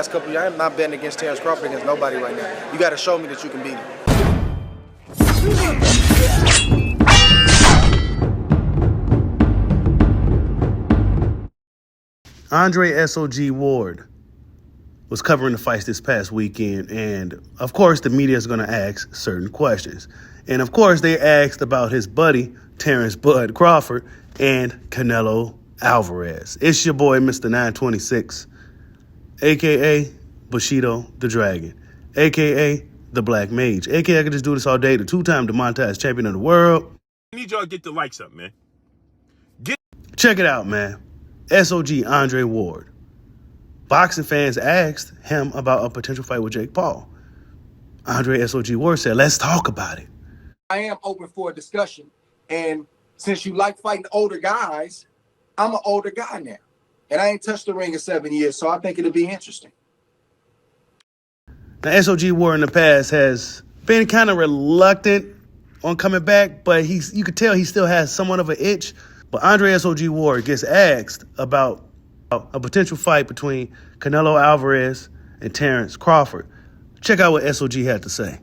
Last couple of years, I'm not betting against Terrence Crawford against nobody right now. You got to show me that you can beat him. Andre SOG Ward was covering the fights this past weekend, and of course the media is going to ask certain questions. And of course they asked about his buddy, Terrence Bud Crawford, and Canelo Alvarez. It's your boy, Mr. 926, a.k.a. Bushido the Dragon, a.k.a. the Black Mage, a.k.a. I could just do this all day, the two-time demonetized champion of the world. I need y'all to get the likes up, man. Check it out, man. SOG Andre Ward. Boxing fans asked him about a potential fight with Jake Paul. Andre SOG Ward said, let's talk about it. I am open for a discussion. And since you like fighting older guys, I'm an older guy now. And I ain't touched the ring in 7 years, so I think it'll be interesting. Now, SOG Ward in the past has been kind of reluctant on coming back, but you could tell he still has somewhat of an itch. But Andre SOG Ward gets asked about a potential fight between Canelo Alvarez and Terrence Crawford. Check out what SOG had to say.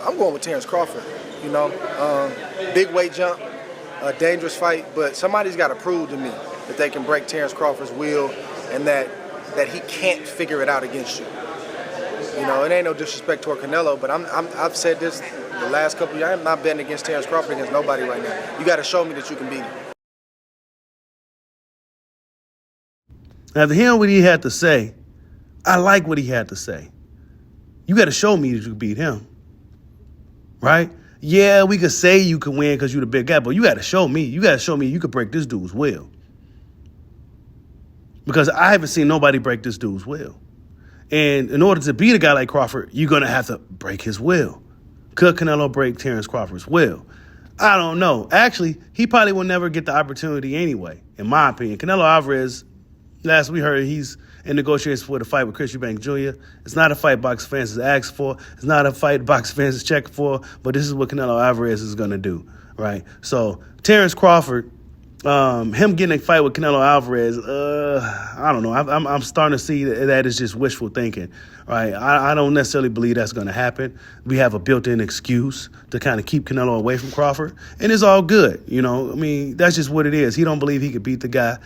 I'm going with Terrence Crawford. Big weight jump, a dangerous fight, but somebody's got to prove to me that they can break Terrence Crawford's will and that he can't figure it out against you. It ain't no disrespect toward Canelo, but I've said this the last couple of years. I'm not betting against Terrence Crawford against nobody right now. You got to show me that you can beat him. After hearing what he had to say, I like what he had to say. You got to show me that you can beat him, right? Yeah, we could say you can win because you're the big guy, but you got to show me. You got to show me you could break this dude's will. Because I haven't seen nobody break this dude's will. And in order to beat a guy like Crawford, you're going to have to break his will. Could Canelo break Terrence Crawford's will? I don't know. Actually, he probably will never get the opportunity anyway, in my opinion. Canelo Alvarez, last we heard, he's in negotiations for the fight with Chris Eubank Jr. It's not a fight boxing fans has asked for. It's not a fight boxing fans has checked for. But this is what Canelo Alvarez is going to do, right? So Terrence Crawford, him getting a fight with Canelo Alvarez, I don't know. I'm starting to see that is just wishful thinking, right? I don't necessarily believe that's going to happen. We have a built-in excuse to kind of keep Canelo away from Crawford, and it's all good, that's just what it is. He don't believe he could beat the guy,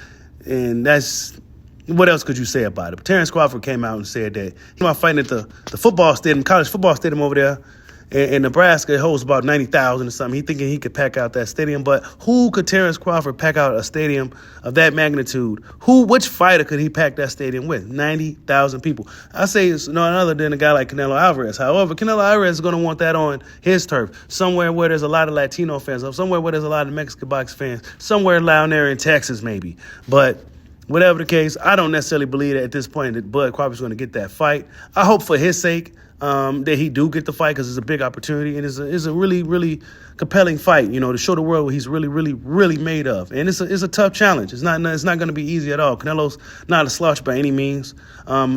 and that's what else could you say about it? But Terrence Crawford came out and said that he was fighting at the football stadium, college football stadium over there in Nebraska. It holds about 90,000 or something. He thinking he could pack out that stadium, but who could Terrence Crawford pack out a stadium of that magnitude? Which fighter could he pack that stadium with? 90,000 people. I say it's none other than a guy like Canelo Alvarez. However, Canelo Alvarez is going to want that on his turf, somewhere where there's a lot of Latino fans, somewhere where there's a lot of Mexican box fans, somewhere down there in Texas maybe. But whatever the case, I don't necessarily believe that at this point that Bud Crawford's going to get that fight. I hope for his sake that he do get the fight because it's a big opportunity and it's a really, really compelling fight, to show the world what he's really, really, really made of. And it's a tough challenge. It's not going to be easy at all. Canelo's not a slouch by any means.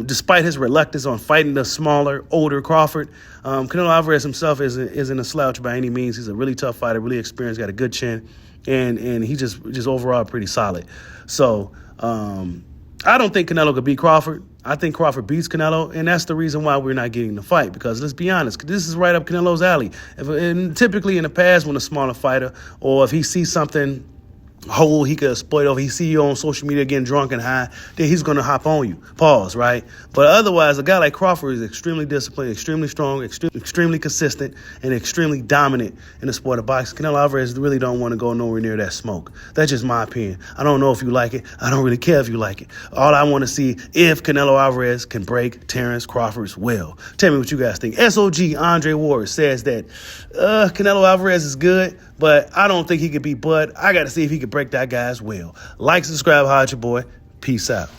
Despite his reluctance on fighting the smaller, older Crawford, Canelo Alvarez himself isn't a slouch by any means. He's a really tough fighter, really experienced, got a good chin, and he just overall pretty solid. So I don't think Canelo could beat Crawford. I think Crawford beats Canelo, and that's the reason why we're not getting the fight. Because let's be honest, this is right up Canelo's alley. And typically in the past, when a smaller fighter, or if he sees something hole he could exploit over, he see you on social media getting drunk and high, then he's going to hop on you. Pause, right? But otherwise, a guy like Crawford is extremely disciplined, extremely strong, extremely consistent, and extremely dominant in the sport of boxing. Canelo Alvarez really don't want to go nowhere near that smoke. That's just my opinion. I don't know if you like it. I don't really care if you like it. All I want to see if Canelo Alvarez can break Terrence Crawford's will. Tell me what you guys think. SOG Andre Ward says that Canelo Alvarez is good, but I don't think he could beat Bud. I got to see if he could break that guy's will. Like, subscribe, holla at your boy. Peace out.